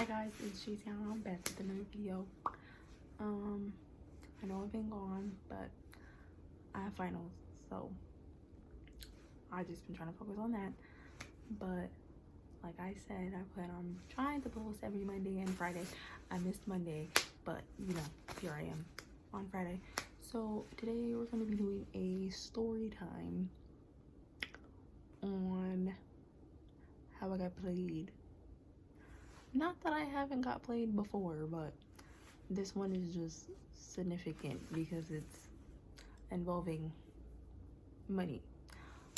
Guys, it's Jaseyanna. I'm back with another video. I know I've been gone, but I have finals, so I just been trying to focus on that. But like I said, I plan on trying to post every Monday and Friday. I missed Monday, but you know, here I am on Friday. So today we're going to be doing a story time on how I got played. Not that I haven't got played before, but this one is just significant because it's involving money.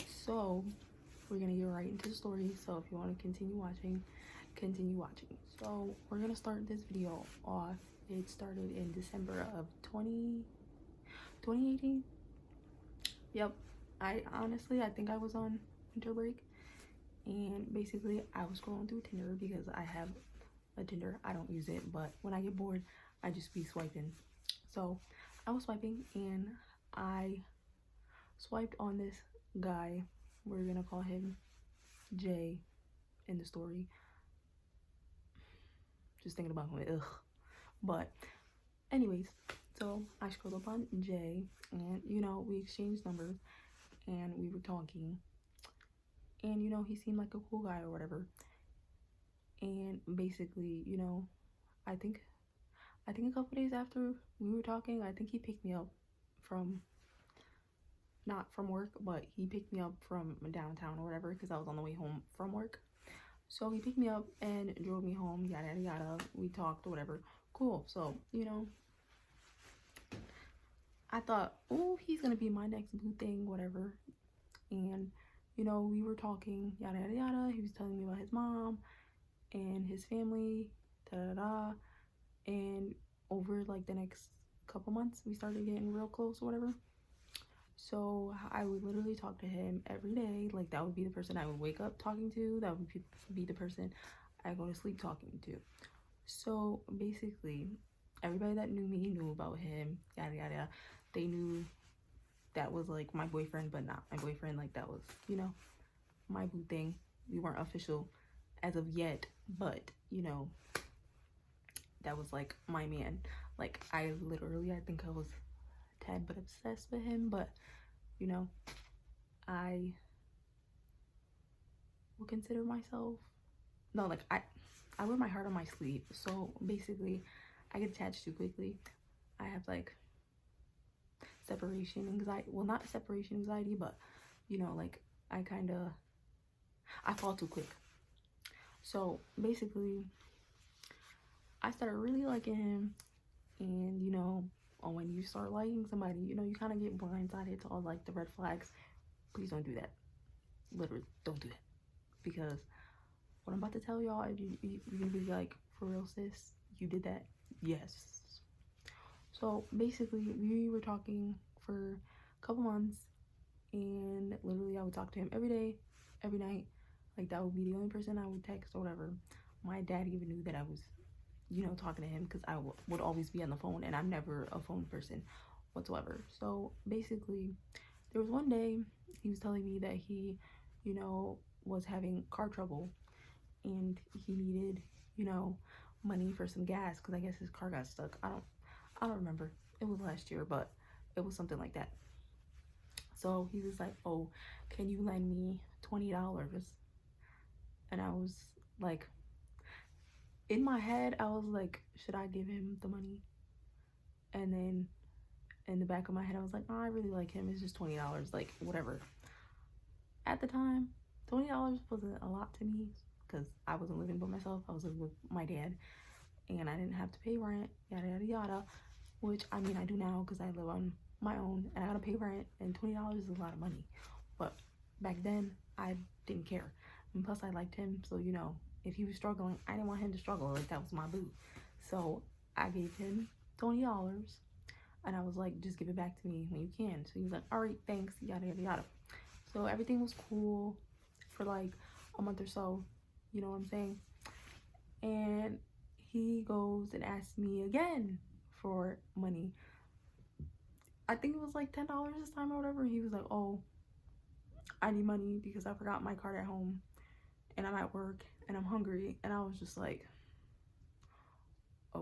So we're gonna get right into the story. So if you want to continue watching, continue watching. So we're gonna start this video off. It started in December of 2018. Yep. I think I was on winter break, and basically I was scrolling through Tinder because I have a Tinder. I don't use it, but when I get bored I just be swiping. So I was swiping and I swiped on this guy. We're gonna call him Jay in the story. Just thinking about him, ugh. But anyways, so I scrolled up on Jay, and you know, we exchanged numbers and we were talking, and you know, he seemed like a cool guy or whatever. And basically, you know, I think a couple days after we were talking, I think he picked me up from, not from work, but he picked me up from downtown or whatever, because I was on the way home from work. So he picked me up and drove me home, yada yada yada. We talked or whatever. Cool. So, you know, I thought, oh, he's gonna be my next boo thing, whatever. And you know, we were talking, yada yada yada. He was telling me about his mom and his family, da da da. And over like the next couple months, we started getting real close or whatever. So I would literally talk to him every day. Like, that would be the person I would wake up talking to. That would be the person I go to sleep talking to. So basically, everybody that knew me knew about him, yada yada yada. They knew that was like my boyfriend, but not my boyfriend. Like, that was, you know, my boo thing. We weren't official as of yet, but you know, that was like my man. Like, I think I was a tad bit obsessed with him, but you know, I would consider myself, no, like I wear my heart on my sleeve. So basically, I get attached too quickly. I have like separation anxiety. Well, not separation anxiety, but you know, like I fall too quick. So basically, I started really liking him, and you know, when you start liking somebody, you know, you kind of get blindsided to all like the red flags. Please don't do that. Literally, don't do that, because what I'm about to tell y'all, you're gonna be like, for real, sis, you did that? Yes. So basically, we were talking for a couple months, and literally I would talk to him every day, every night. Like, that would be the only person I would text or whatever. My dad even knew that I was, you know, talking to him, because I would always be on the phone, and I'm never a phone person whatsoever. So basically, there was one day he was telling me that he, you know, was having car trouble, and he needed, you know, money for some gas, because I guess his car got stuck. I don't remember. It was last year, but it was something like that. So he was like, oh, can you lend me $20? And I was like, in my head, I was like, should I give him the money? And then in the back of my head, I was like, oh, I really like him. It's just $20, like, whatever. At the time, $20 wasn't a lot to me, because I wasn't living by myself. I was living with my dad, and I didn't have to pay rent, yada yada yada. Which, I mean, I do now, because I live on my own and I gotta pay rent, and $20 is a lot of money. But back then, I didn't care. And plus, I liked him, so you know, if he was struggling, I didn't want him to struggle. Like, that was my boo. So I gave him $20, and I was like, just give it back to me when you can. So he was like, all right, thanks, yada yada yada. So everything was cool for like a month or so, you know what I'm saying? And he goes and asks me again for money. I think it was like $10 this time or whatever. He was like, oh, I need money because I forgot my card at home, and I'm at work and I'm hungry. And I was just like,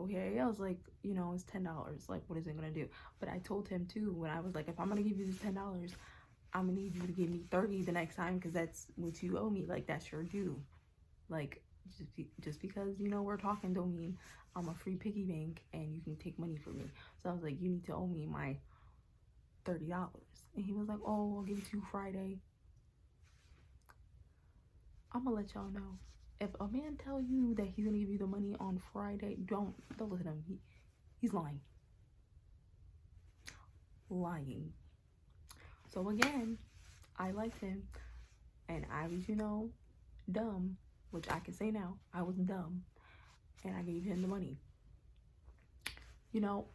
okay. I was like, you know, it's $10. Like, what is it gonna do? But I told him too, when I was like, if I'm gonna give you this $10, I'm gonna need you to give me 30 the next time, because that's what you owe me. Like, that's your due. Like, just because, you know, we're talking don't mean I'm a free piggy bank and you can take money from me. So I was like, you need to owe me my $30. And he was like, oh, I'll give it to you Friday. I'm gonna let y'all know. If a man tell you that he's gonna give you the money on Friday, don't listen to him. He's lying. Lying. So again, I liked him, and I was, you know, dumb, which I can say now. I was dumb, and I gave him the money. You know,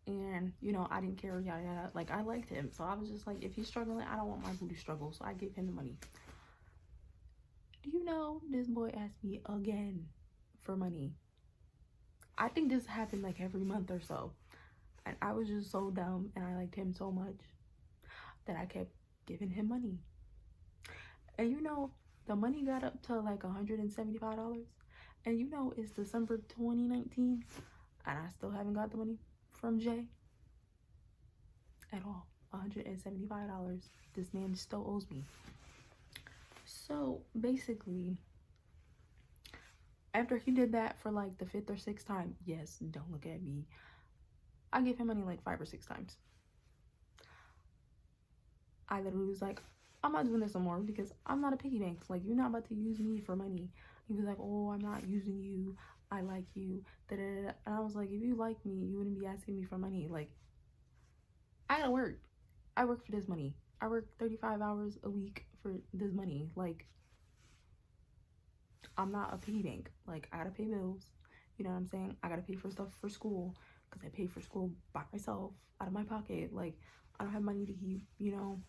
and you know, I didn't care, yada yada. Like, I liked him, so I was just like, if he's struggling, I don't want my boo to struggle, so I gave him the money. Do you know, this boy asked me again for money? I think this happened like every month or so, and I was just so dumb, and I liked him so much that I kept giving him money. And you know, the money got up to like $175, and you know, it's December 2019, and I still haven't got the money from Jay at all. $175. This man still owes me. So basically, after he did that for like the 5th or 6th time, yes, don't look at me, I gave him money like 5 or 6 times. I literally was like, I'm not doing this no more, because I'm not a piggy bank. Like, you're not about to use me for money. He was like, oh, I'm not using you, I like you, da da da. And I was like, if you like me, you wouldn't be asking me for money. Like, I gotta work. I work for this money. I work 35 hours a week for this money. Like, I'm not a piggy bank. Like, I gotta pay bills. You know what I'm saying? I gotta pay for stuff for school, because I pay for school by myself out of my pocket. Like, I don't have money to keep, you know,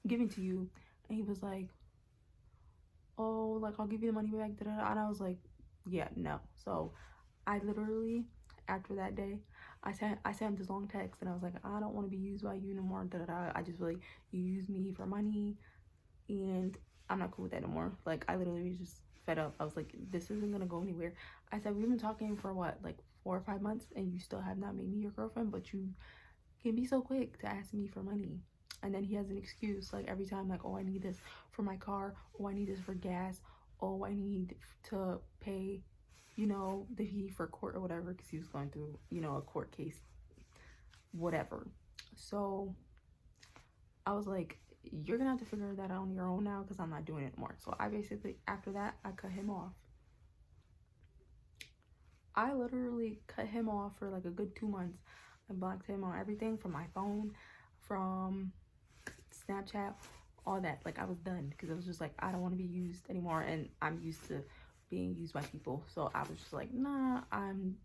giving to you. And he was like, oh, like, I'll give you the money back, da, da, da. And I was like, yeah, no. So I literally, after that day, I sent him this long text, and I was like, I don't want to be used by you no more, da, da, da. I just feel like you use me for money, and I'm not cool with that no more. Like, I literally was just fed up. I was like, this isn't gonna go anywhere. I said, we've been talking for what, like 4 or 5 months, and you still have not made me your girlfriend, but you can be so quick to ask me for money. And then he has an excuse, like, every time, like, oh, I need this for my car, oh, I need this for gas, oh, I need to pay, you know, the fee for court or whatever, because he was going through, you know, a court case, whatever. So I was like, you're gonna have to figure that out on your own now, because I'm not doing it more. So I basically, after that, I cut him off. I literally cut him off for like a good 2 months. I blocked him on everything, from my phone, from Snapchat, all that. Like, I was done, because I was just like, I don't want to be used anymore, and I'm used to being used by people. So I was just like, nah, I'm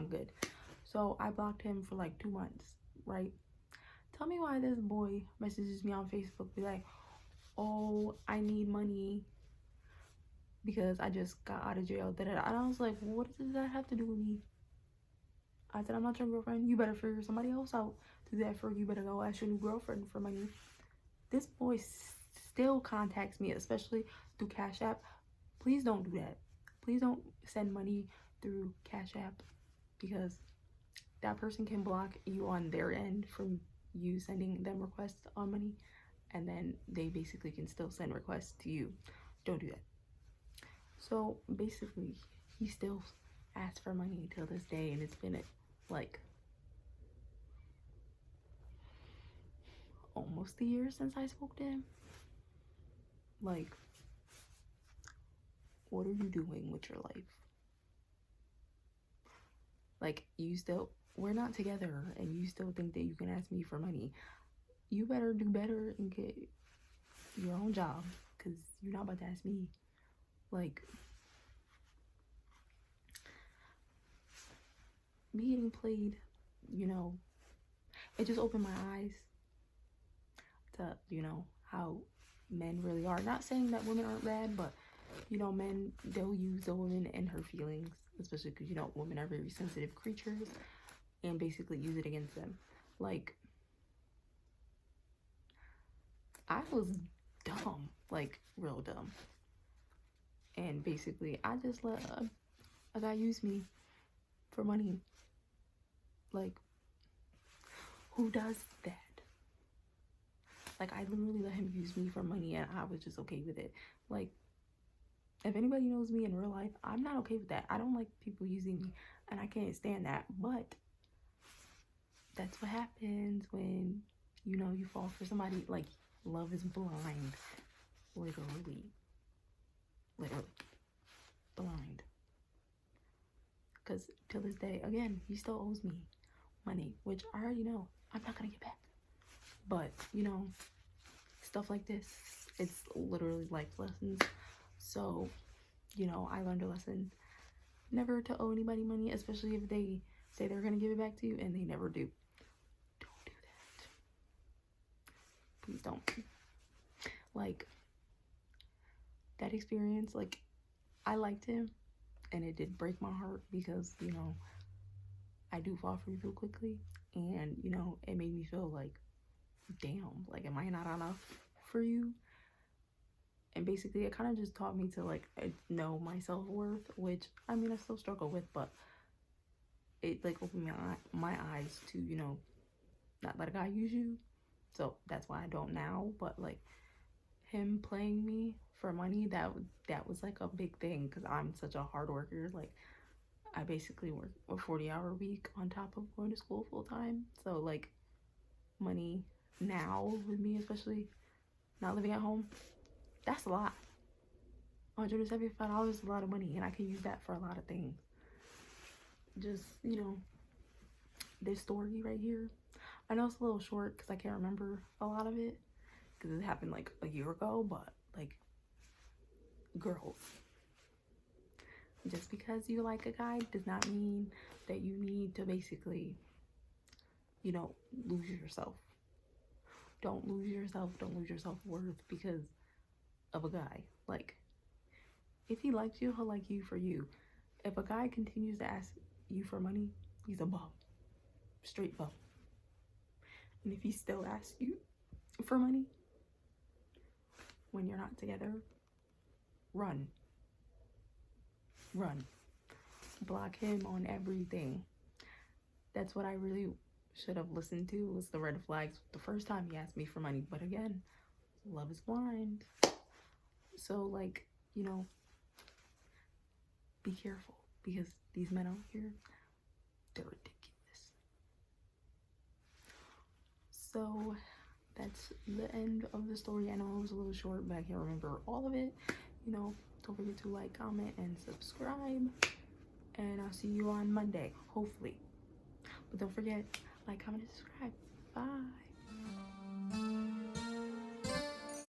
good. So I blocked him for like 2 months, right? Tell me why this boy messages me on Facebook, be like, oh, I need money because I just got out of jail, da, da, da. And I was like, what does that have to do with me? I said, I'm not your girlfriend. You better figure somebody else out to do that for you. Better go ask your new girlfriend for money. This boy still contacts me, especially through Cash App. Please don't do that. Please don't send money through Cash App, because that person can block you on their end from you sending them requests on money, and then they basically can still send requests to you. Don't do that. So basically, he still asks for money till this day, and it's been like almost a year since I spoke to him. Like, what are you doing with your life? Like, we're not together, and you still think that you can ask me for money. You better do better and get your own job, because you're not about to ask me. Like, me getting played, you know, it just opened my eyes to, you know, how men really are. Not saying that women aren't bad, but, you know, men, they'll use the woman and her feelings, especially because, you know, women are very sensitive creatures, and basically use it against them. Like, I was dumb, like, real dumb. And basically, I just let a guy use me, for money. Like, who does that? Like, I literally let him use me for money and I was just okay with it. Like, if anybody knows me in real life, I'm not okay with that. I don't like people using me and I can't stand that. But that's what happens when, you know, you fall for somebody. Like, love is blind. Literally blind. Because till this day, again, he still owes me money, which I already know I'm not gonna get back. But, you know, stuff like this, it's literally life lessons. So, you know, I learned a lesson never to owe anybody money, especially if they say they're gonna give it back to you and they never do. Don't do that. Please don't. Like, that experience, like, I liked him and it did break my heart because, you know, I do fall for people quickly, and, you know, it made me feel like, damn, like, am I not enough for you? And basically it kind of just taught me to, like, know my self-worth, which, I mean, I still struggle with, but it, like, opened my eyes to, you know, not let a guy use you. So that's why I don't now. But, like, him playing me for money, that was like a big thing because I'm such a hard worker. Like, I basically work a 40-hour week on top of going to school full time. So, like, money now with me, especially not living at home, that's a lot. $175 is a lot of money, and I can use that for a lot of things. Just, you know, this story right here, I know it's a little short because I can't remember a lot of it because it happened like a year ago, but, like, girls, just because you like a guy does not mean that you need to basically, you know, lose yourself. Don't lose yourself. Don't lose your self-worth because of a guy. Like, if he likes you, he'll like you for you. If a guy continues to ask you for money, he's a bum. Straight bum. And if he still asks you for money when you're not together, run. Run. Block him on everything. That's what I really should have listened to, was the red flags the first time he asked me for money. But again, love is blind. So, like, you know, be careful because these men out here, they're ridiculous. So that's the end of the story. I know it was a little short, but I can't remember all of it. You know, don't forget to like, comment, and subscribe. And I'll see you on Monday, hopefully. But don't forget, like, comment, and subscribe. Bye.